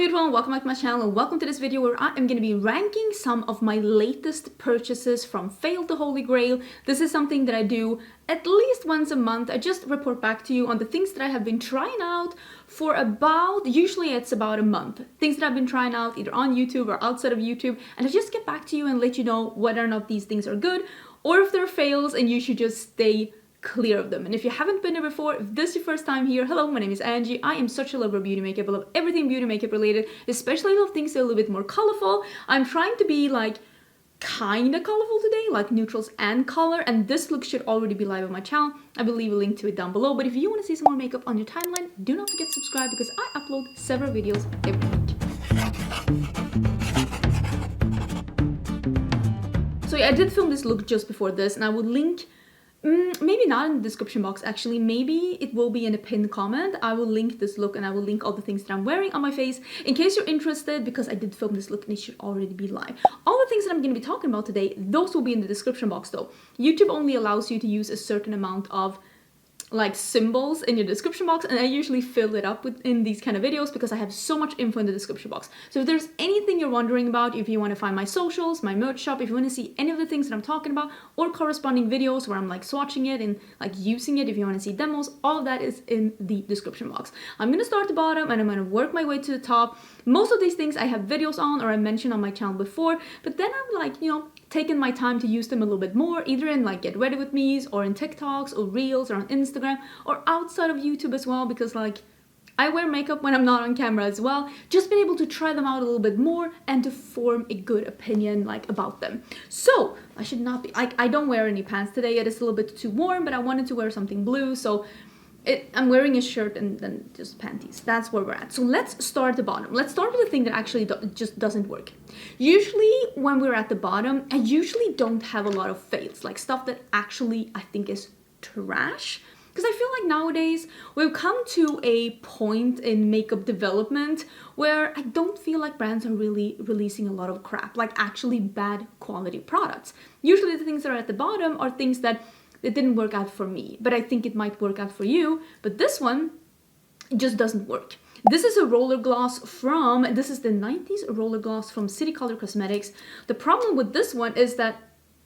beautiful and welcome back to my channel and welcome to this video where I am going to be ranking some of my latest purchases from fail to holy grail. This is something that I do at least once a month. I just report back to you on the things that I have been trying out for usually it's about a month. Things that I've been trying out either on YouTube or outside of YouTube, and I just get back to you and let you know whether or not these things are good or if they're fails and you should just stay clear of them. And if you haven't been here before, if this is your first time here, hello, my name is Angie. I am such a lover of beauty makeup. I love everything beauty makeup related, especially I love things that are a little bit more colorful. I'm trying to be like kind of colorful today, like neutrals and color, and this look should already be live on my channel. I will leave a link to it down below, but if you want to see some more makeup on your timeline, do not forget to subscribe because I upload several videos every week. So yeah, I did film this look just before this, and I will link maybe not in the description box, actually. Maybe it will be in a pinned comment. I will link this look and I will link all the things that I'm wearing on my face in case you're interested, because I did film this look and it should already be live. All the things that I'm going to be talking about today, those will be in the description box though. YouTube only allows you to use a certain amount of like symbols in your description box, and I usually fill it up in these kind of videos because I have so much info in the description box. So if there's anything you're wondering about, if you want to find my socials, my merch shop, if you want to see any of the things that I'm talking about, or corresponding videos where I'm like swatching it and like using it, if you want to see demos, all of that is in the description box. I'm going to start at the bottom and I'm going to work my way to the top. Most of these things I have videos on or I mentioned on my channel before, but then I'm like, you know, taking my time to use them a little bit more, either in like get ready with me's or in TikToks or reels or on Instagram or outside of YouTube as well, because like I wear makeup when I'm not on camera as well. Just been able to try them out a little bit more and to form a good opinion like about them. So I should not be like, I don't wear any pants today. It is a little bit too warm, but I wanted to wear something blue, so I'm wearing a shirt and then just panties. That's where we're at. So let's start at the bottom. Let's start with the thing that actually just doesn't work. Usually when we're at the bottom, I usually don't have a lot of fails, like stuff that actually I think is trash. Because I feel like nowadays we've come to a point in makeup development where I don't feel like brands are really releasing a lot of crap, like actually bad quality products. Usually the things that are at the bottom are things that it didn't work out for me, but I think it might work out for you. But this one just doesn't work. This is a roller gloss this is the 90s roller gloss from Color Cosmetics. The problem with this one is that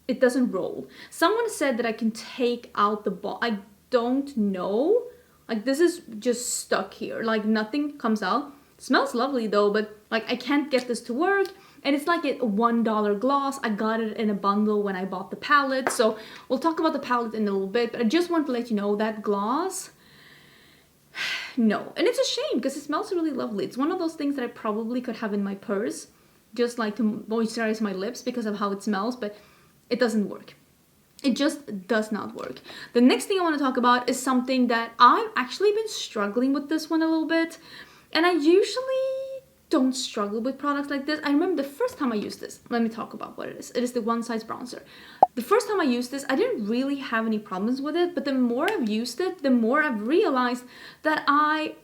it doesn't roll. Someone said that I can take out the ball. I don't know. Like this is just stuck here. Like nothing comes out. It smells lovely though, but like I can't get this to work. And it's like a $1 gloss. I got it in a bundle when I bought the palette. So we'll talk about the palette in a little bit. But I just want to let you know that gloss, no. And it's a shame because it smells really lovely. It's one of those things that I probably could have in my purse, just like to moisturize my lips because of how it smells. But it doesn't work. It just does not work. The next thing I want to talk about is something that I've actually been struggling with this one a little bit. And I usually don't struggle with products like this. I remember the first time I used this. Let me talk about what it is. It is the One Size bronzer. The first time I used this, I didn't really have any problems with it, but the more I've used it, the more I've realized that I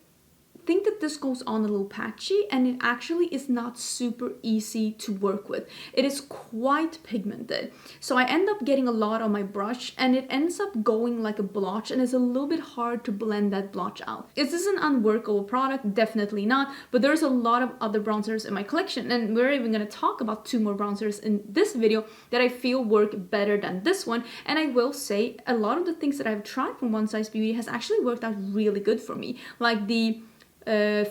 think that this goes on a little patchy and it actually is not super easy to work with. It is quite pigmented. So I end up getting a lot on my brush and it ends up going like a blotch, and it's a little bit hard to blend that blotch out. Is this an unworkable product? Definitely not, but there's a lot of other bronzers in my collection, and we're even going to talk about 2 more bronzers in this video that I feel work better than this one. And I will say a lot of the things that I've tried from One Size Beauty has actually worked out really good for me. Like the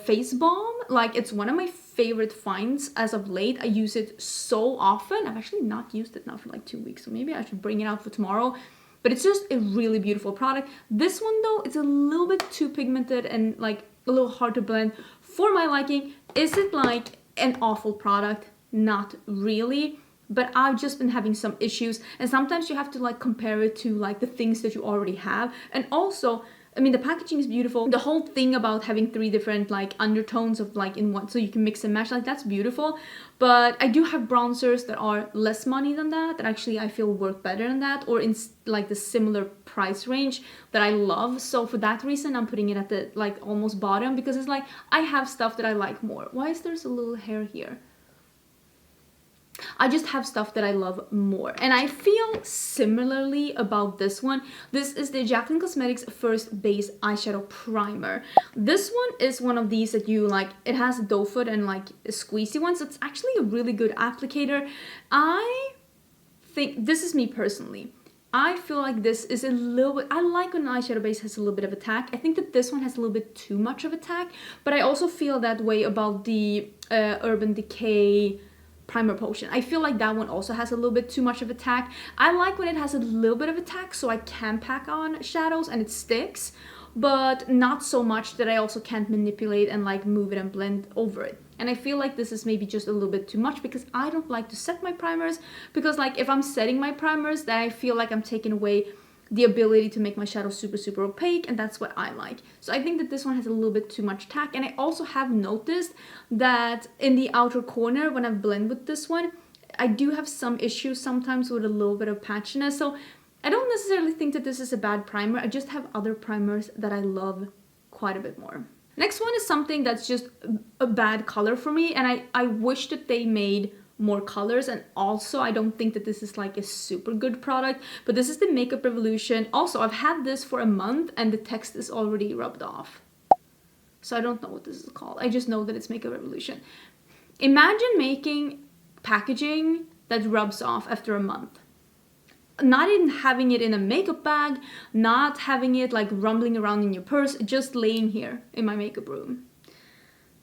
face balm, like it's one of my favorite finds as of late. I use it so often. I've actually not used it now for like 2 weeks, so maybe I should bring it out for tomorrow. But it's just a really beautiful product. This one though, it's a little bit too pigmented and like a little hard to blend for my liking. Is it like an awful product? Not really. But I've just been having some issues, and sometimes you have to like compare it to like the things that you already have. And also, I mean, the packaging is beautiful. The whole thing about having 3 different like undertones of like in one, so you can mix and match, like that's beautiful. But I do have bronzers that are less money than that actually I feel work better than that, or in like the similar price range that I love. So for that reason, I'm putting it at the like almost bottom, because it's like I have stuff that I like more. Why is there's a little hair here? I just have stuff that I love more. And I feel similarly about this one. This is the Jaclyn Cosmetics First Base Eyeshadow Primer. This one is one of these that you like, it has a doe foot and like a squeezy one, so it's actually a really good applicator. I think, this is me personally, I feel like this is a little bit, I like when an eyeshadow base has a little bit of a tack. I think that this one has a little bit too much of a tack, but I also feel that way about the Urban Decay Primer Potion. I feel like that one also has a little bit too much of a tack. I like when it has a little bit of a tack so I can pack on shadows and it sticks, but not so much that I also can't manipulate and like move it and blend over it. And I feel like this is maybe just a little bit too much because I don't like to set my primers, because like if I'm setting my primers, then I feel like I'm taking away the ability to make my shadows super opaque, and that's what I like. So I think that this one has a little bit too much tack. And I also have noticed that in the outer corner when I blend with this one, I do have some issues sometimes with a little bit of patchiness. So I don't necessarily think that this is a bad primer. I just have other primers that I love quite a bit more. Next one is something that's just a bad color for me, and I wish that they made more colors. And also I don't think that this is like a super good product, but this is the Makeup Revolution. Also, I've had this for a month and the text is already rubbed off, so I don't know what this is called. I just know that it's Makeup Revolution. Imagine making packaging that rubs off after a month. Not even having it in a makeup bag, not having it like rumbling around in your purse, just laying here in my makeup room.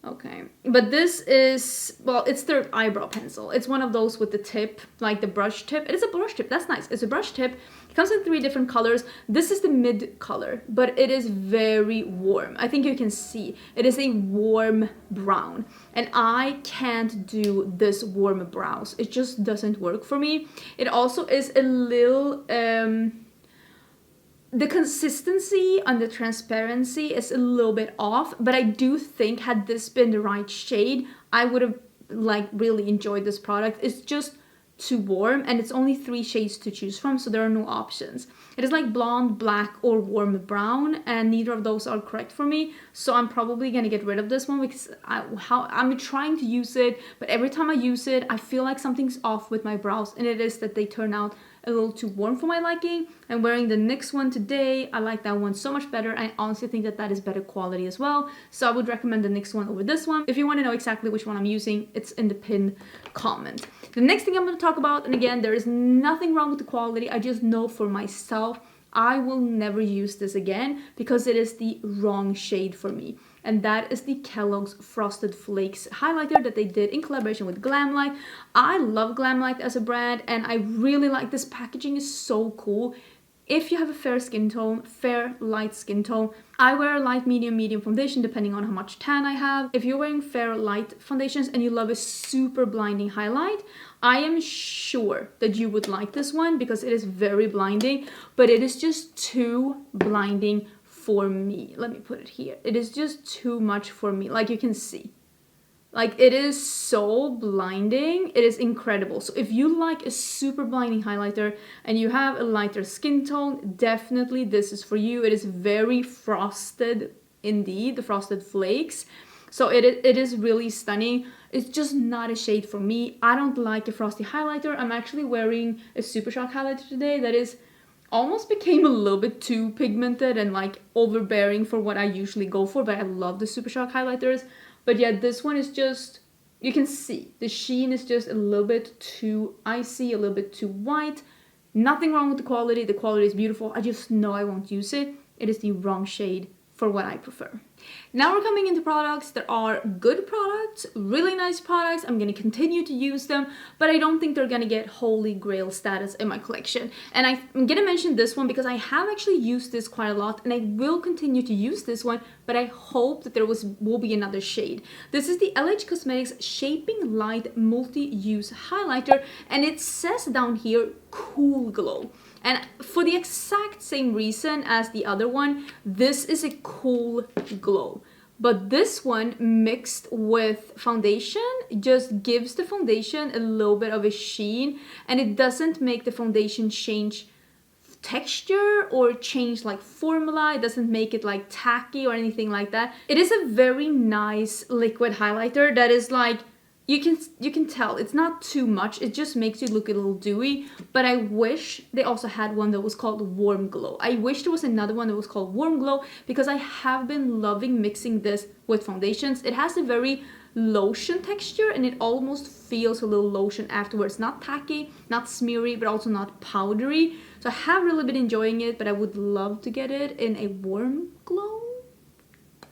Okay, but this is, well, it's their eyebrow pencil. It's one of those with the tip, like the brush tip. It is a brush tip, that's nice. It's a brush tip. It comes in 3 different colors. This is the mid color, but it is very warm. I think you can see. It is a warm brown, and I can't do this warm brows. It just doesn't work for me. It also is a little, the consistency and the transparency is a little bit off, but I do think had this been the right shade, I would have like really enjoyed this product. It's just too warm, and it's only 3 shades to choose from, so there are no options. It is like blonde, black, or warm brown, and neither of those are correct for me, so I'm probably gonna get rid of this one because I'm trying to use it, but every time I use it, I feel like something's off with my brows, and it is that they turn out a little too warm for my liking. I'm wearing the NYX one today. I like that one so much better. I honestly think that that is better quality as well. So I would recommend the NYX one over this one. If you want to know exactly which one I'm using, it's in the pinned comment. The next thing I'm going to talk about, and again, there is nothing wrong with the quality. I just know for myself, I will never use this again because it is the wrong shade for me. And that is the Kellogg's Frosted Flakes highlighter that they did in collaboration with Glamlight. I love Glamlight as a brand, and I really like this packaging. Is so cool. If you have a fair skin tone, fair light skin tone, I wear a light, medium foundation depending on how much tan I have. If you're wearing fair light foundations and you love a super blinding highlight, I am sure that you would like this one because it is very blinding, but it is just too blinding for me. Let me put it here. It is just too much for me. Like you can see, like it is so blinding. It is incredible. So if you like a super blinding highlighter and you have a lighter skin tone, definitely this is for you. It is very frosted indeed, the Frosted Flakes. So it is really stunning. It's just not a shade for me. I don't like a frosty highlighter. I'm actually wearing a Super Shock highlighter today that is almost became a little bit too pigmented and like overbearing for what I usually go for, but I love the Super Shock highlighters. But yeah, this one is just, you can see the sheen is just a little bit too icy, a little bit too white. Nothing wrong with the quality. The quality is beautiful. I just know I won't use it. It is the wrong shade for what I prefer. Now we're coming into products that are good products, really nice products. I'm going to continue to use them, but I don't think they're going to get holy grail status in my collection. And I'm going to mention this one because I have actually used this quite a lot, and I will continue to use this one, but I hope that there will be another shade. This is the LH Cosmetics Shaping Light Multi-Use Highlighter, and it says down here, Cool Glow. And for the exact same reason as the other one, this is a cool glow. But this one mixed with foundation just gives the foundation a little bit of a sheen, and it doesn't make the foundation change texture or change like formula. It doesn't make it like tacky or anything like that. It is a very nice liquid highlighter that is like you can tell it's not too much. It just makes you look a little dewy. But I wish they also had one that was called Warm Glow. I wish there was another one that was called Warm Glow, because I have been loving mixing this with foundations. It has a very lotion texture, and it almost feels a little lotion afterwards. Not tacky, not smeary, but also not powdery. So I have really been enjoying it, but I would love to get it in a Warm Glow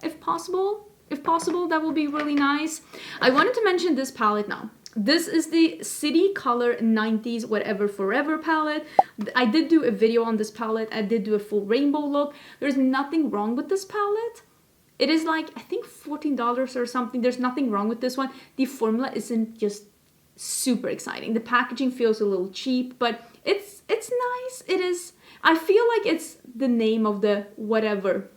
if possible. If possible, that will be really nice. I wanted to mention this palette now. This is the City Color 90s Whatever Forever palette. I did do a video on this palette. I did do a full rainbow look. There's nothing wrong with this palette. It is like, I think $14 or something. There's nothing wrong with this one. The formula isn't just super exciting. The packaging feels a little cheap, but it's nice. It is, I feel like it's the name of the whatever.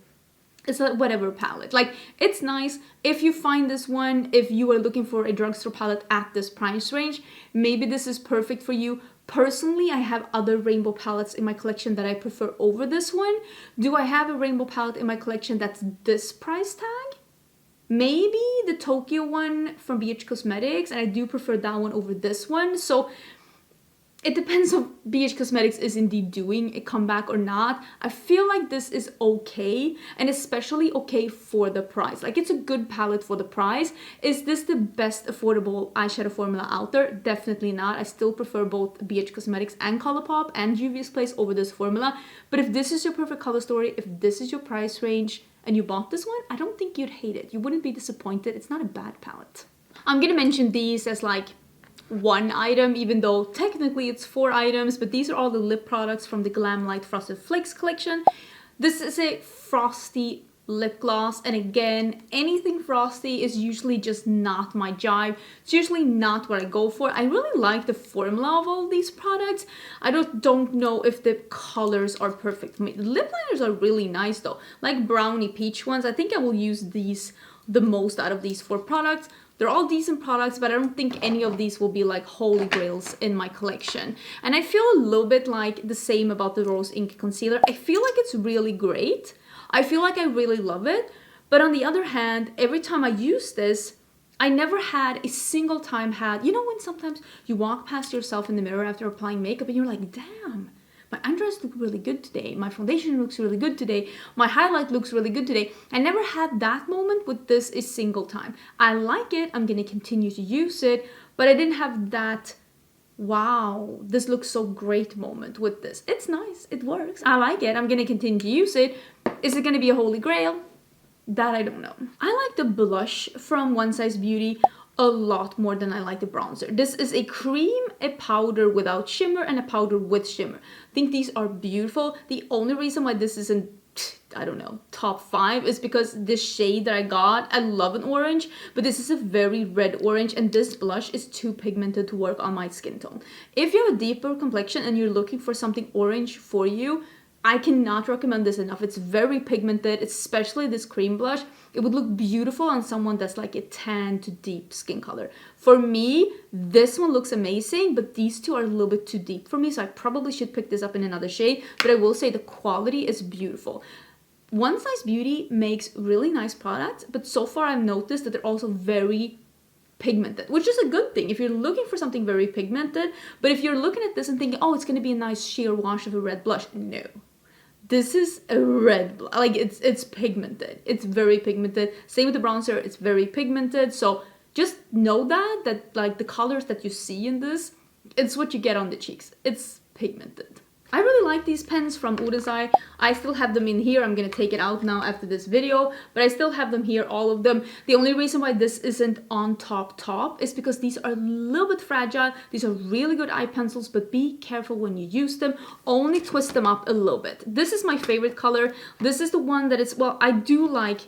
It's a whatever palette. Like, it's nice. If you find this one, if you are looking for a drugstore palette at this price range, maybe this is perfect for you. Personally, I have other rainbow palettes in my collection that I prefer over this one. Do I have a rainbow palette in my collection that's this price tag? Maybe the Tokyo one from BH Cosmetics, and I do prefer that one over this one. So it depends if BH Cosmetics is indeed doing a comeback or not. I feel like this is okay, and especially okay for the price. Like, it's a good palette for the price. Is this the best affordable eyeshadow formula out there? Definitely not. I still prefer both BH Cosmetics and ColourPop and Juvia's Place over this formula. But if this is your perfect color story, if this is your price range, and you bought this one, I don't think you'd hate it. You wouldn't be disappointed. It's not a bad palette. I'm gonna mention these as like one item, even though technically it's 4 items, but these are all the lip products from the Glamlight Frosted Flakes collection. This is a frosty lip gloss, and again, anything frosty is usually just not my jive. It's usually not what I go for. I really like the formula of all these products. I don't know if the colors are perfect for me. The lip liners are really nice though, like brownie peach ones. I think I will use these the most out of these 4 products. They're all decent products, but I don't think any of these will be like holy grails in my collection. And I feel a little bit like the same about the Rose Ink Concealer. I feel like it's really great. I feel like I really love it. But on the other hand, every time I use this, I never had a single time had, you know, when sometimes you walk past yourself in the mirror after applying makeup and you're like, damn, my under eyes look really good today. My foundation looks really good today. My highlight looks really good today. I never had that moment with this a single time. I like it. I'm going to continue to use it. But I didn't have that, wow, this looks so great moment with this. It's nice. It works. I like it. I'm going to continue to use it. Is it going to be a holy grail? That I don't know. I like the blush from One Size Beauty a lot more than I like the bronzer. This is a cream, a powder without shimmer, and a powder with shimmer. I think these are beautiful. The only reason why this isn't, I don't know, top 5 is because this shade that I got, I love an orange, but this is a very red orange, and this blush is too pigmented to work on my skin tone. If you have a deeper complexion and you're looking for something orange for you, I cannot recommend this enough. It's very pigmented, especially this cream blush. It would look beautiful on someone that's like a tan to deep skin color. For me, this one looks amazing, but these two are a little bit too deep for me, so I probably should pick this up in another shade, but I will say the quality is beautiful. One Size Beauty makes really nice products, but so far I've noticed that they're also very pigmented, which is a good thing if you're looking for something very pigmented. But if you're looking at this and thinking, oh, it's going to be a nice sheer wash of a red blush, no. This is a red, like it's pigmented. It's very pigmented. Same with the bronzer, it's very pigmented. So just know that like the colors that you see in this, it's what you get on the cheeks. It's pigmented. I really like these pens from Oden. I still have them in here. I'm gonna take it out now after this video, but I still have them here, all of them. The only reason why this isn't on top is because these are a little bit fragile. These are really good eye pencils, but be careful when you use them. Only twist them up a little bit. This is my favorite color. This is the one that is, well, I do like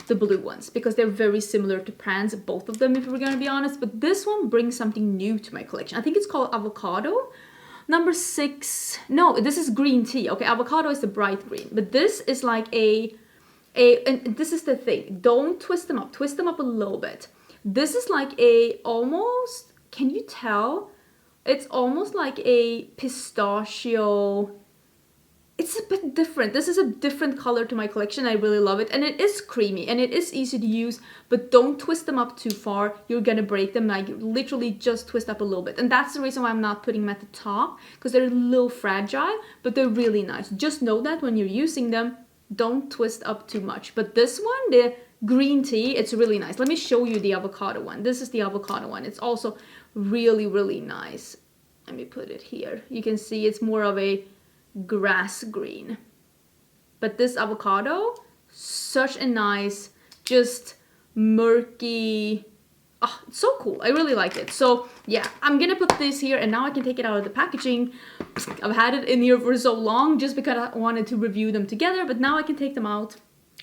the blue ones because they're very similar to Pran's, both of them, if we're gonna be honest, but this one brings something new to my collection. I think it's called Avocado. Number 6, no, this is green tea. Okay, avocado is the bright green, but this is like and this is the thing. Don't twist them up. Twist them up a little bit. This is like almost, can you tell? It's almost like a pistachio it's a bit different. This is a different color to my collection. I really love it. And it is creamy and it is easy to use, but don't twist them up too far. You're gonna break them. Like literally just twist up a little bit. And that's the reason why I'm not putting them at the top, because they're a little fragile, but they're really nice. Just know that when you're using them, don't twist up too much. But this one, the green tea, it's really nice. Let me show you the avocado one. This is the avocado one. It's also really, really nice. Let me put it here. You can see it's more of a grass green, but this avocado, such a nice, just murky, oh, it's so cool. I really like it. So yeah, I'm gonna put this here, and now I can take it out of the packaging. I've had it in here for so long just because I wanted to review them together, but now I can take them out.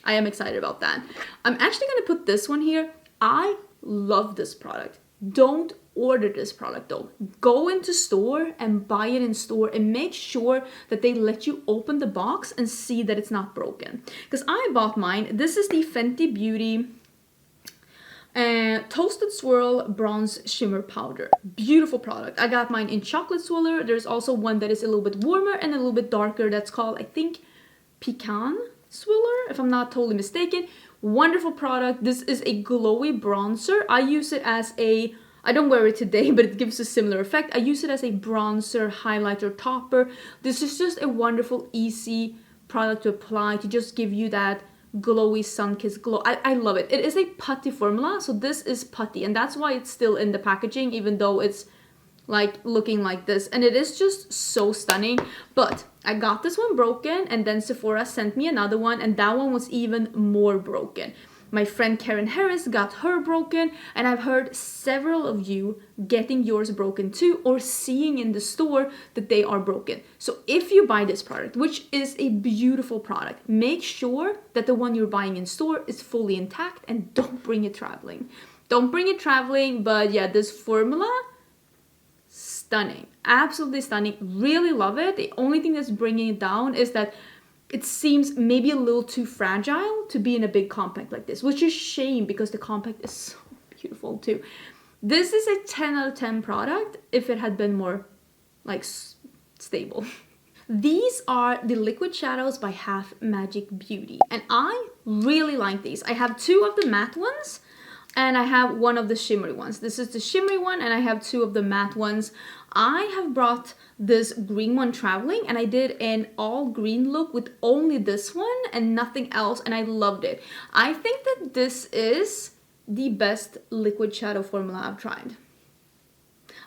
I am excited about that. I'm actually gonna put this one here. I love this product. Don't order this product though. Go into store and buy it in store, and make sure that they let you open the box and see that it's not broken. Because I bought mine. This is the Fenty Beauty Toasted Swirl Bronze Shimmer Powder. Beautiful product. I got mine in chocolate swirler. There's also one that is a little bit warmer and a little bit darker. That's called, I think, Pecan Swirler, if I'm not totally mistaken. Wonderful product. This is a glowy bronzer. I use it as a, I don't wear it today, but it gives a similar effect. I use it as a bronzer, highlighter, topper. This is just a wonderful, easy product to apply to just give you that glowy sun-kissed glow. I love it. It is a putty formula, so this is putty, and that's why it's still in the packaging, even though it's like looking like this, and it is just so stunning. But I got this one broken, and then Sephora sent me another one, and that one was even more broken. My friend Karen Harris got her broken, and I've heard several of you getting yours broken too, or seeing in the store that they are broken. So if you buy this product, which is a beautiful product, make sure that the one you're buying in store is fully intact, and don't bring it traveling. Don't bring it traveling, but yeah, this formula, stunning. Absolutely stunning. Really love it. The only thing that's bringing it down is that it seems maybe a little too fragile to be in a big compact like this, which is a shame because the compact is so beautiful too. This is a 10 out of 10 product if it had been more like stable. These are the liquid shadows by Half Magic Beauty, and I really like these. I have two of the matte ones, and I have one of the shimmery ones. This is the shimmery one, and I have two of the matte ones. I have brought this green one traveling, and I did an all green look with only this one and nothing else, and I loved it. I think that this is the best liquid shadow formula I've tried.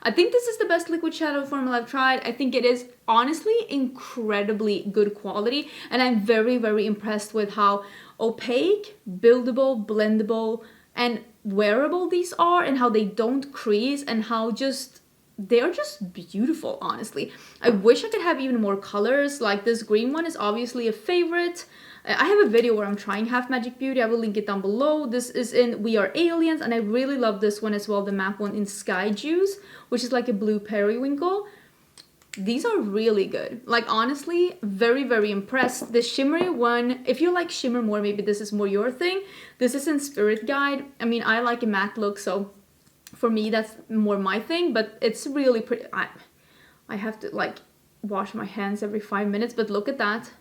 I think this is the best liquid shadow formula I've tried. I think it is honestly incredibly good quality, and I'm very, very impressed with how opaque, buildable, blendable, and wearable these are, and how they don't crease, and how just they're just beautiful, honestly. I wish I could have even more colors. Like this green one is obviously a favorite. I have a video where I'm trying Half Magic Beauty. I will link it down below. This is in We Are Aliens, and I really love this one as well, the matte one in Sky Juice, which is like a blue periwinkle. These are really good. Like honestly, very, very impressed. The shimmery one, if you like shimmer more, maybe this is more your thing. This is in Spirit Guide. I mean, I like a matte look, so for me, that's more my thing, but it's really pretty. I have to like wash my hands every 5 minutes, but look at that.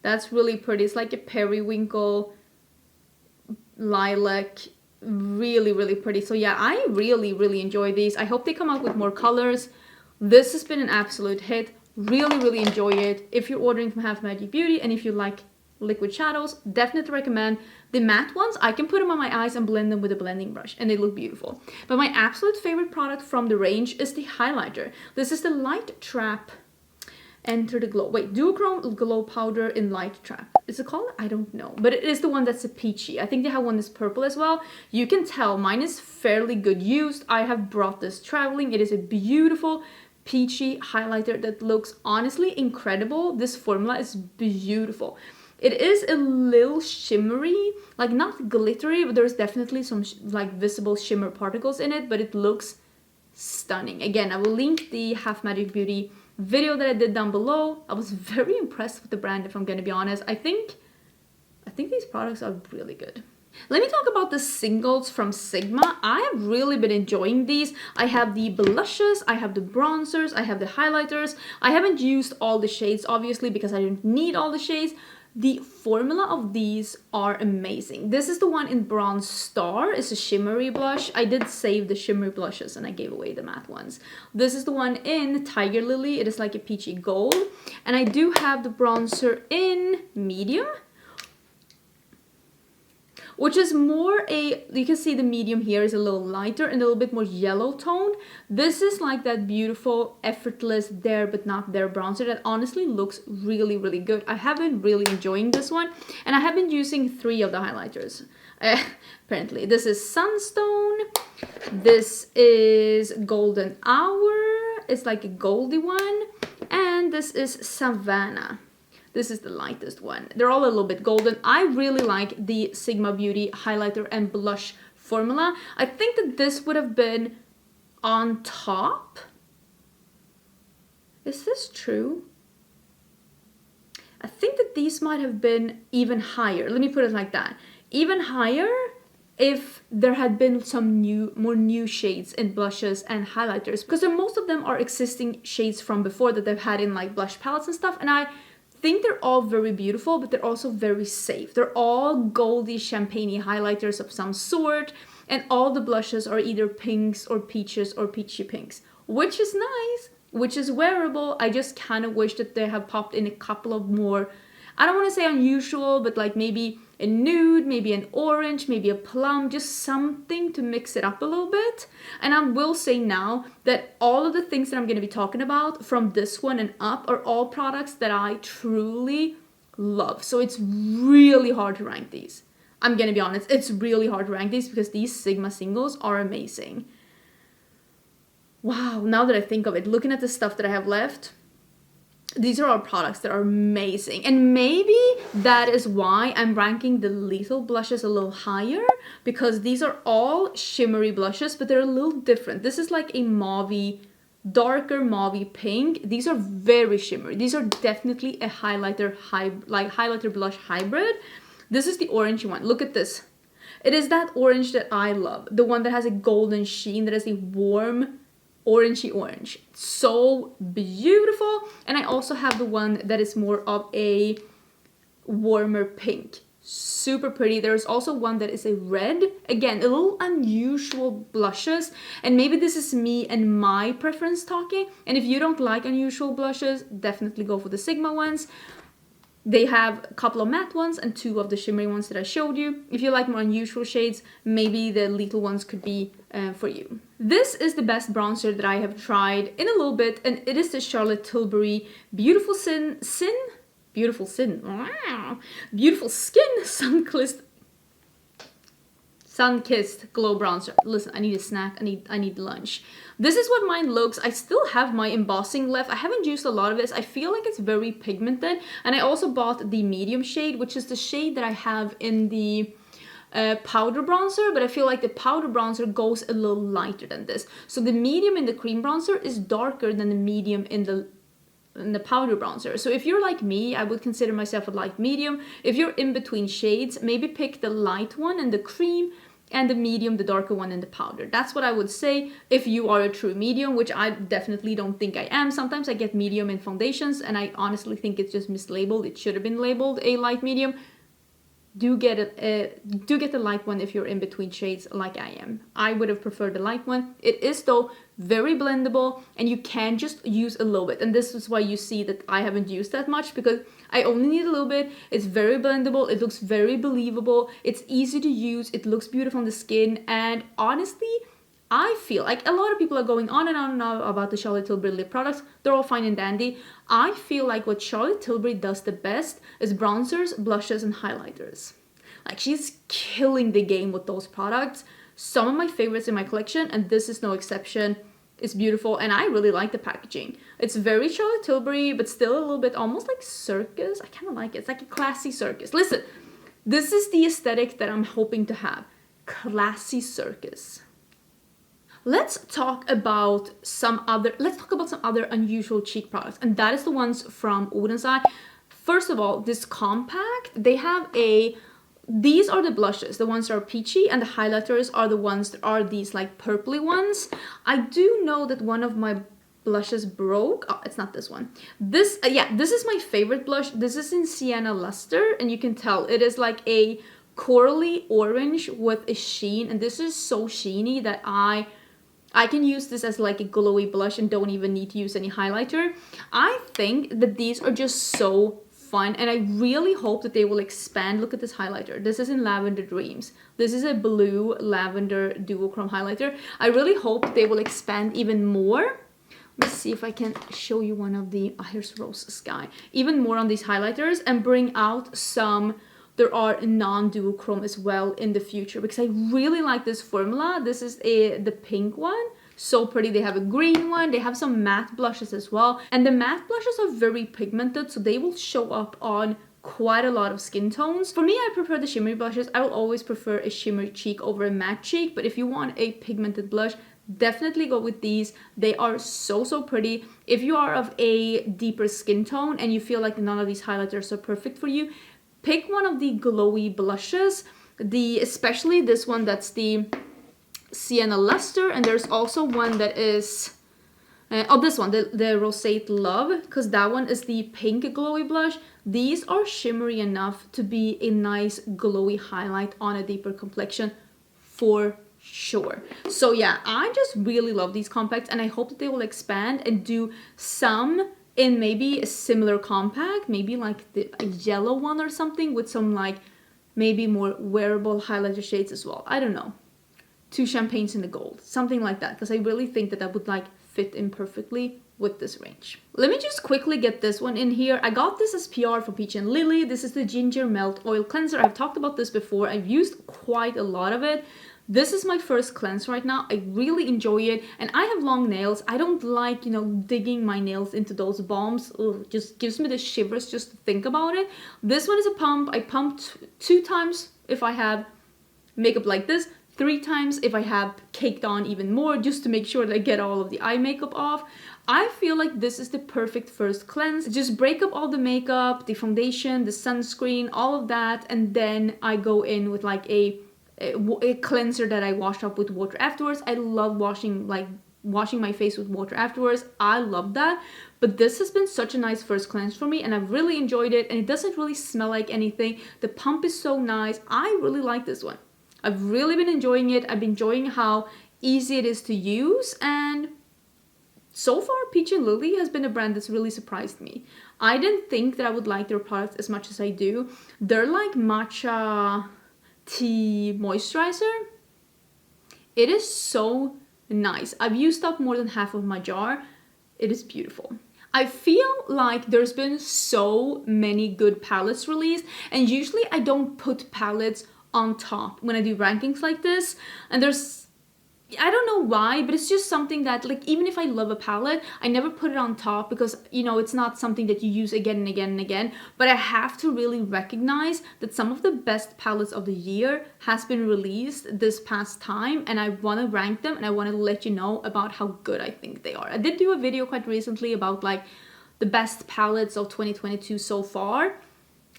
That's really pretty. It's like a periwinkle, lilac, really, really pretty. So yeah, I really, really enjoy these. I hope they come out with more colors. This has been an absolute hit. Really, really enjoy it. If you're ordering from Half Magic Beauty, and if you like liquid shadows, definitely recommend. The matte ones, I can put them on my eyes and blend them with a blending brush, and they look beautiful. But my absolute favorite product from the range is the highlighter. This is the Light Trap Enter the Glow. Wait, Duochrome Glow Powder in Light Trap. Is it called? I don't know. But it is the one that's a peachy. I think they have one that's purple as well. You can tell mine is fairly good used. I have brought this traveling. It is a beautiful peachy highlighter that looks honestly incredible. This formula is beautiful. It is a little shimmery, like not glittery, but there's definitely some like visible shimmer particles in it, but it looks stunning. Again, I will link the Half Magic Beauty video that I did down below. I was very impressed with the brand, if I'm gonna be honest. I think these products are really good. Let me talk about the singles from Sigma. I have really been enjoying these. I have the blushes, I have the bronzers, I have the highlighters. I haven't used all the shades, obviously, because I didn't need all the shades. The formula of these are amazing. This is the one in Bronze Star. It's a shimmery blush. I did save the shimmery blushes and I gave away the matte ones. This is the one in Tiger Lily. It is like a peachy gold. And I do have the bronzer in medium, which is more you can see the medium here is a little lighter and a little bit more yellow toned. This is like that beautiful, effortless there but not there bronzer that honestly looks really, really good. I have been really enjoying this one, and I have been using 3 of the highlighters. Apparently, this is Sunstone, this is Golden Hour, it's like a goldy one, and this is Savannah. This is the lightest one. They're all a little bit golden. I really like the Sigma Beauty highlighter and blush formula. I think that this would have been on top. Is this true? I think that these might have been even higher. Let me put it like that. Even higher if there had been some more new shades in blushes and highlighters, because most of them are existing shades from before that they've had in like blush palettes and stuff, and I think they're all very beautiful, but they're also very safe. They're all goldy champagne highlighters of some sort, and all the blushes are either pinks or peaches or peachy pinks, which is nice, which is wearable. I just kind of wish that they have popped in a couple of more, I don't want to say unusual, but like maybe a nude, maybe an orange, maybe a plum, just something to mix it up a little bit. And I will say now that all of the things that I'm going to be talking about from this one and up are all products that I truly love. So it's really hard to rank these. I'm going to be honest, it's really hard to rank these because these Sigma singles are amazing. Wow, now that I think of it, looking at the stuff that I have left, these are all products that are amazing. And maybe that is why I'm ranking the Lethal blushes a little higher, because these are all shimmery blushes, but they're a little different. This is like a mauvey, darker mauvey pink. These are very shimmery. These are definitely a highlighter blush hybrid. This is the orange one. Look at this. It is that orange that I love. The one that has a golden sheen, that is a warm orangey orange. So beautiful. And I also have the one that is more of a warmer pink. Super pretty. There's also one that is a red. Again, a little unusual blushes. And maybe this is me and my preference talking. And if you don't like unusual blushes, definitely go for the Sigma ones. They have a couple of matte ones and 2 of the shimmery ones that I showed you. If you like more unusual shades, maybe the little ones could be for you. This is the best bronzer that I have tried in a little bit, and it is the Charlotte Tilbury Beautiful Beautiful Skin Sun-Kissed Glow Bronzer. Listen, I need a snack. I need lunch. This is what mine looks. I still have my embossing left. I haven't used a lot of this. I feel like it's very pigmented. And I also bought the medium shade, which is the shade that I have in the powder bronzer. But I feel like the powder bronzer goes a little lighter than this. So the medium in the cream bronzer is darker than the medium in the powder bronzer. So if you're like me, I would consider myself a light medium. If you're in between shades, maybe pick the light one in the cream and the medium, the darker one in the powder. That's what I would say if you are a true medium, which I definitely don't think I am. Sometimes I get medium in foundations and I honestly think it's just mislabeled. It should have been labeled a light medium. Do get the light one if you're in between shades like I am. I would have preferred the light one. It is though very blendable and you can just use a little bit. And this is why you see that I haven't used that much, because I only need a little bit. It's very blendable. It looks very believable. It's easy to use. It looks beautiful on the skin. And honestly, I feel like a lot of people are going on and on and on about the Charlotte Tilbury lip products. They're all fine and dandy. I feel like what Charlotte Tilbury does the best is bronzers, blushes, and highlighters. Like, she's killing the game with those products. Some of my favorites in my collection, and this is no exception. It's beautiful, and I really like the packaging. It's very Charlotte Tilbury, but still a little bit almost like circus. I kind of like it. It's like a classy circus. Listen, this is the aesthetic that I'm hoping to have. Classy circus. Let's talk about some other unusual cheek products, and that is the ones from Oden's. First of all, this compact, they have a these are the blushes, the ones that are peachy, and the highlighters are the ones that are these like purpley ones. I do know that one of my blushes broke. Oh, it's not this one. This, yeah, this is my favorite blush. This is in Sienna Luster, and you can tell it is like a corally orange with a sheen, and this is so sheeny that I can use this as like a glowy blush and don't even need to use any highlighter. I think that these are just so fun, and I really hope that they will expand. Look at this highlighter. This is in Lavender Dreams. This is a blue lavender duochrome highlighter. I really hope they will expand even more. Let's see if I can show you one of the, oh, here's Rose Sky. Even more on these highlighters and bring out some, there are non-duochrome as well in the future, because I really like this formula. This is the pink one. So pretty. They have a green one. They have some matte blushes as well. And the matte blushes are very pigmented, so they will show up on quite a lot of skin tones. For me, I prefer the shimmery blushes. I will always prefer a shimmery cheek over a matte cheek, but if you want a pigmented blush, definitely go with these. They are so, so pretty. If you are of a deeper skin tone and you feel like none of these highlighters are perfect for you, pick one of the glowy blushes. Especially this one, that's the Sienna Luster, and there's also one that is this one, the Rosate Love, because that one is the pink glowy blush. These are shimmery enough to be a nice glowy highlight on a deeper complexion for sure. So yeah, I just really love these compacts, and I hope that they will expand and do some in maybe a similar compact, maybe like a yellow one or something with some like maybe more wearable highlighter shades as well. I don't know. 2 champagnes in the gold, something like that, because I really think that that would like fit in perfectly with this range. Let me just quickly get this one in here. I got this as PR for Peach and Lily. This is the Ginger Melt Oil Cleanser. I've talked about this before. I've used quite a lot of it. This is my first cleanse right now. I really enjoy it, and I have long nails. I don't like, you know, digging my nails into those balms. Ugh, just gives me the shivers just to think about it. This one is a pump. I pumped 2 times if I have makeup like this, 3 times if I have caked on even more, just to make sure that I get all of the eye makeup off. I feel like this is the perfect first cleanse. Just break up all the makeup, the foundation, the sunscreen, all of that, and then I go in with like a cleanser that I wash up with water afterwards. I love washing my face with water afterwards. I love that. But this has been such a nice first cleanse for me, and I've really enjoyed it, and it doesn't really smell like anything. The pump is so nice. I really like this one. I've really been enjoying it. I've been enjoying how easy it is to use, and so far Peach and Lily has been a brand that's really surprised me. I didn't think that I would like their products as much as I do. They're like matcha tea moisturizer. It is so nice. I've used up more than half of my jar. It is beautiful. I feel like there's been so many good palettes released, and usually I don't put palettes on top when I do rankings like this, and I don't know why, but it's just something that, like, even if I love a palette, I never put it on top because, you know, it's not something that you use again and again and again. But I have to really recognize that some of the best palettes of the year has been released this past time, and I want to rank them, and I want to let you know about how good I think they are. I did do a video quite recently about like the best palettes of 2022 so far,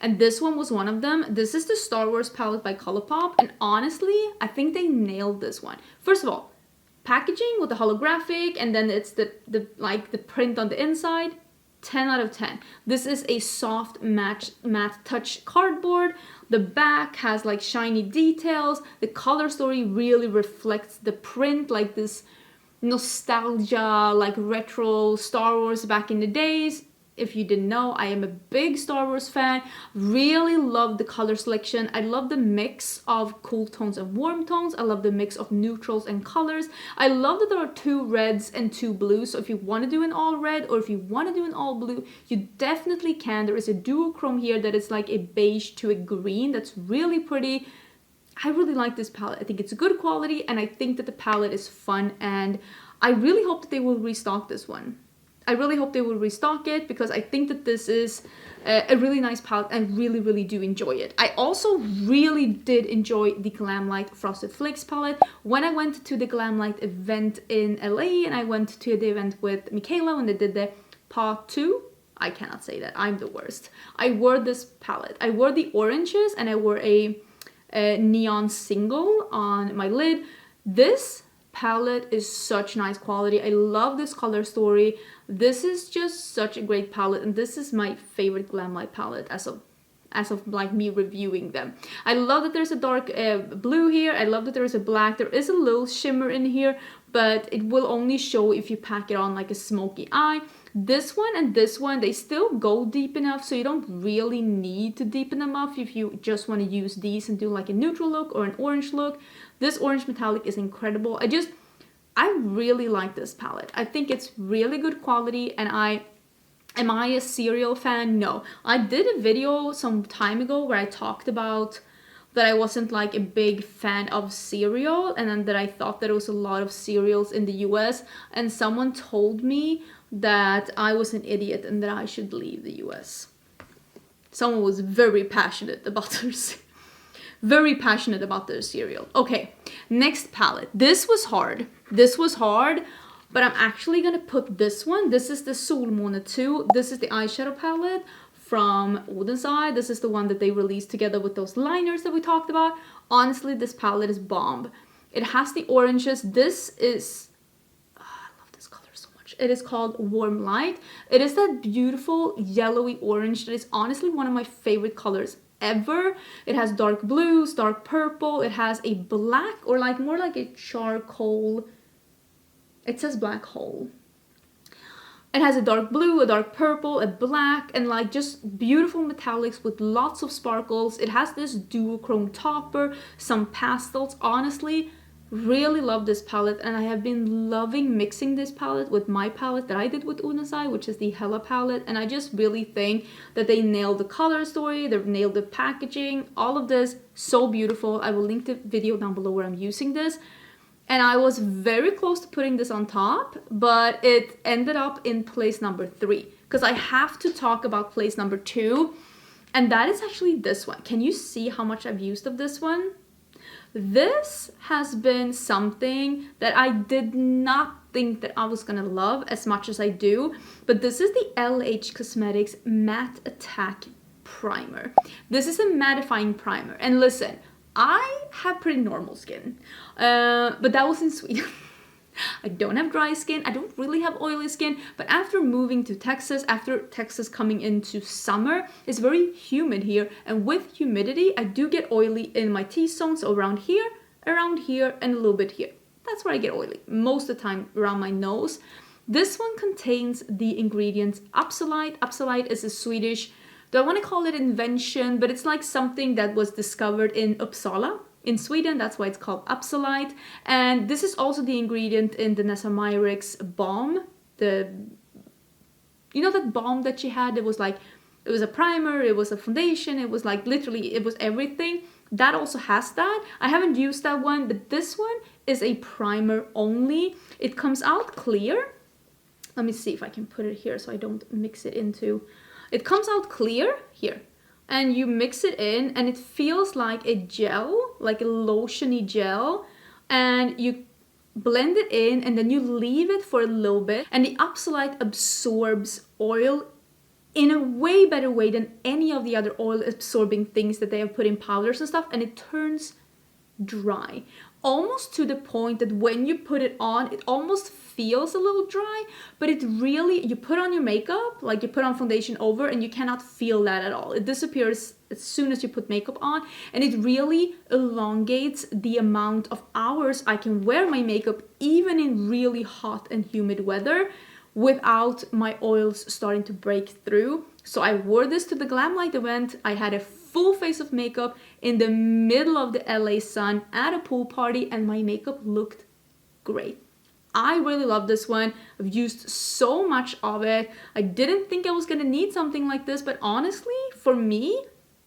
and this one was one of them. This is the Star Wars palette by ColourPop, and honestly, I think they nailed this one. First of all, packaging with the holographic, and then it's the print on the inside. 10 out of 10. This is a soft matte touch cardboard. The back has like shiny details. The color story really reflects the print, like this nostalgia, like retro Star Wars back in the days. If you didn't know, I am a big Star Wars fan. Really love the color selection. I love the mix of cool tones and warm tones. I love the mix of neutrals and colors. I love that there are 2 reds and 2 blues. So if you want to do an all red or if you want to do an all blue, you definitely can. There is a duochrome here that is like a beige to a green. That's really pretty. I really like this palette. I think it's good quality, and I think that the palette is fun, and I really hope that they will restock this one. I really hope they will restock it, because I think that this is a really nice palette, and really, really do enjoy it. I also really did enjoy the Glamlight Frosted Flakes palette. When I went to the Glamlight event in LA, and I went to the event with Michaela when they did the part 2, I cannot say that, I'm the worst. I wore this palette. I wore the oranges, and I wore a Neon Single on my lid. This palette is such nice quality. I love this color story. This is just such a great palette, and this is my favorite Glamlight palette as of like me reviewing them. I love that there's a dark blue here. I love that there is a black. There is a little shimmer in here, but it will only show if you pack it on like a smoky eye. This one and this one, they still go deep enough, so you don't really need to deepen them up if you just want to use these and do like a neutral look or an orange look. This orange metallic is incredible. I really like this palette. I think it's really good quality, and am I a cereal fan? No. I did a video some time ago where I talked about that I wasn't like a big fan of cereal, and then that I thought that there was a lot of cereals in the US, and someone told me that I was an idiot and that I should leave the US. Someone was very passionate about their cereal. Okay, next palette. This was hard, but I'm actually gonna put this one. This is the Solmåne 2. This is the eyeshadow palette from Oden's Eye. This is the one that they released together with those liners that we talked about. Honestly, this palette is bomb. It has the oranges. This is, I love this color so much. It is called Warm Light. It is that beautiful yellowy orange that is honestly one of my favorite colors ever. It has dark blues, dark purple. It has a black, or like more like a charcoal. It says black hole. It has a dark blue, a dark purple, a black, and like just beautiful metallics with lots of sparkles. It has this duochrome topper, some pastels. Honestly, really love this palette, and I have been loving mixing this palette with my palette that I did with Oden's Eye, which is the Hella palette, and I just really think that they nailed the color story, they've nailed the packaging, all of this, so beautiful. I will link the video down below where I'm using this. And I was very close to putting this on top, but it ended up in place number 3. Because I have to talk about place number 2. And that is actually this one. Can you see how much I've used of this one? This has been something that I did not think that I was gonna love as much as I do. But this is the LH Cosmetics Matte Attack Primer. This is a mattifying primer. And listen, I have pretty normal skin, but that was in Sweden. I don't have dry skin, I don't really have oily skin, but after moving to Texas, after Texas coming into summer, it's very humid here, and with humidity, I do get oily in my T-zone, so around here, and a little bit here. That's where I get oily, most of the time around my nose. This one contains the ingredients Absolite. Absolite is a Swedish, do I want to call it invention, but it's like something that was discovered in Uppsala in Sweden. That's why it's called Absolite. And this is also the ingredient in the Nessa Myricks balm. You know that balm that she had? It was like, it was a primer, it was a foundation, it was like literally, it was everything. That also has that. I haven't used that one, but this one is a primer only. It comes out clear. Let me see if I can put it here so I don't mix it into... It comes out clear here, and you mix it in, and it feels like a gel, like a lotiony gel, and you blend it in, and then you leave it for a little bit, and the Absolite absorbs oil in a way better way than any of the other oil absorbing things that they have put in powders and stuff, and it turns dry. Almost to the point that when you put it on, it almost feels a little dry, but it really, you put on your makeup, like you put on foundation over, and you cannot feel that at all. It disappears as soon as you put makeup on, and it really elongates the amount of hours I can wear my makeup, even in really hot and humid weather, without my oils starting to break through. So I wore this to the Glamlight event. I had a full face of makeup in the middle of the LA sun at a pool party, and my makeup looked great. I really love this one. I've used so much of it. I didn't think I was gonna need something like this, but honestly, for me,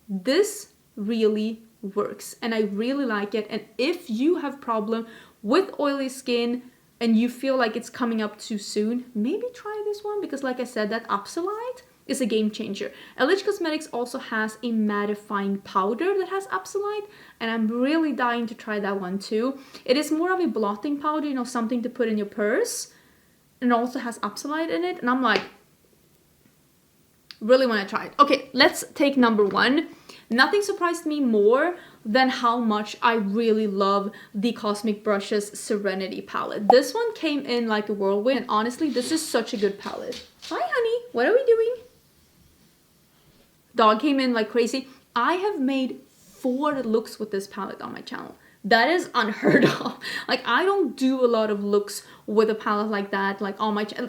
this really works, and I really like it. And if you have problem with oily skin and you feel like it's coming up too soon, maybe try this one, because like I said, that Absolite is a game changer. LH Cosmetics also has a mattifying powder that has Absolite, and I'm really dying to try that one too. It is more of a blotting powder, you know, something to put in your purse, and it also has Absolite in it, and I'm like, really want to try it. Okay, let's take number 1. Nothing surprised me more than how much I really love the Cosmic Brushes Serenity palette. This one came in like a whirlwind, and honestly, this is such a good palette. Hi, honey. What are we doing? Dog came in like crazy. I have made 4 looks with this palette on my channel. That is unheard of. Like, I don't do a lot of looks with a palette like that, like on my channel.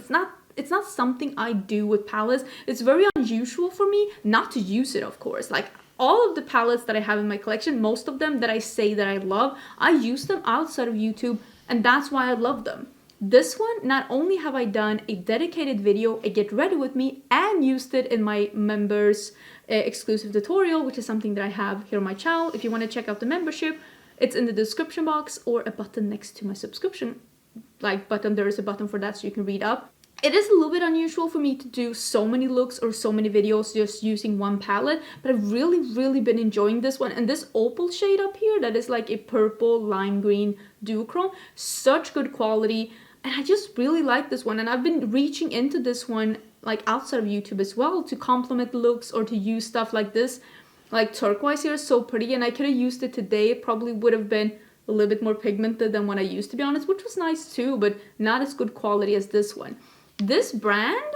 It's not something I do with palettes. It's very unusual for me not to use it, of course. Like, all of the palettes that I have in my collection, most of them that I say that I love, I use them outside of YouTube, and that's why I love them. This one, not only have I done a dedicated video, a get ready with me, and used it in my members exclusive tutorial, which is something that I have here on my channel. If you want to check out the membership, it's in the description box or a button next to my subscription button. There is a button for that so you can read up. It is a little bit unusual for me to do so many looks or so many videos just using one palette, but I've really been enjoying this one. And this opal shade up here, that is like a purple lime green duochrome, such good quality. And I just really like this one. And I've been reaching into this one like outside of YouTube as well to complement looks or to use stuff like this. Like turquoise here is so pretty, and I could have used it today. It probably would have been a little bit more pigmented than what I used, to be honest, which was nice too, but not as good quality as this one. This brand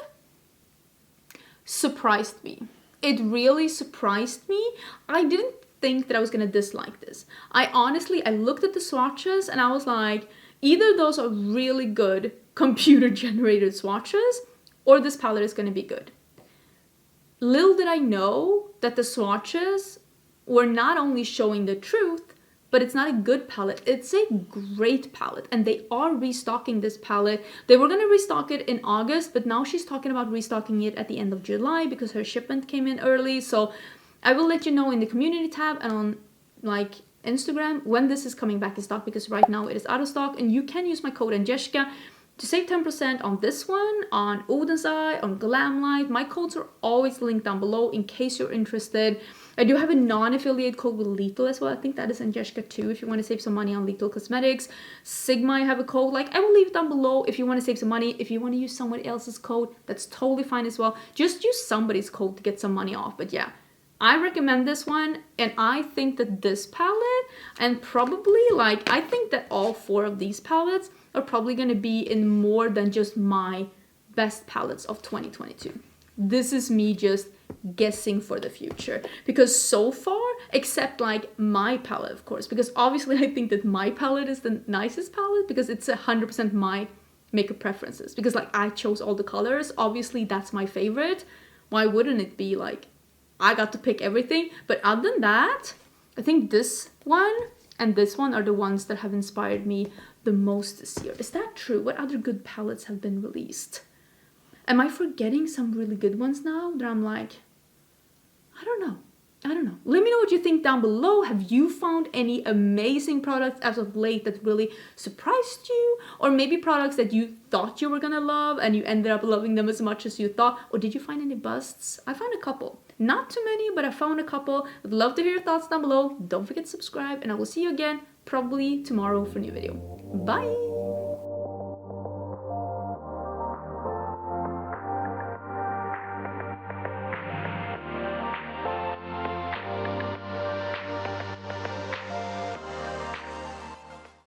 surprised me. It really surprised me. I didn't think that I was gonna dislike this. I looked at the swatches and I was like, either those are really good computer generated swatches or this palette is gonna be good. Little did I know that the swatches were not only showing the truth, but it's not a good palette. It's a great palette, and they are restocking this palette. They were gonna restock it in August, but now she's talking about restocking it at the end of July because her shipment came in early. So I will let you know in the community tab and on like Instagram when this is coming back in stock, because right now it is out of stock. And you can use my code Angelica to save 10% on this one, on Oden's Eye, on Glamlight. My codes are always linked down below in case you're interested. I do have a non-affiliate code with Lethal as well. I think that is Angelica too, if you want to save some money on Lethal Cosmetics. Sigma, I have a code. Like, I will leave it down below if you want to save some money. If you want to use someone else's code, that's totally fine as well. Just use somebody's code to get some money off. But yeah, I recommend this one, and I think that this palette, and probably like, I think that all 4 of these palettes are probably going to be in more than just my best palettes of 2022. This is me just guessing for the future, because so far, except like my palette, of course, because obviously I think that my palette is the nicest palette because it's 100% my makeup preferences, because like I chose all the colors. Obviously that's my favorite. Why wouldn't it be? Like, I got to pick everything. But other than that, I think this one and this one are the ones that have inspired me the most this year. Is that true? What other good palettes have been released? Am I forgetting some really good ones now that I'm like, I don't know. Let me know what you think down below. Have you found any amazing products as of late that really surprised you? Or maybe products that you thought you were gonna love and you ended up loving them as much as you thought? Or did you find any busts? I found a couple. Not too many, but I found a couple. Would love to hear your thoughts down below. Don't forget to subscribe, and I will see you again probably tomorrow for a new video. Bye!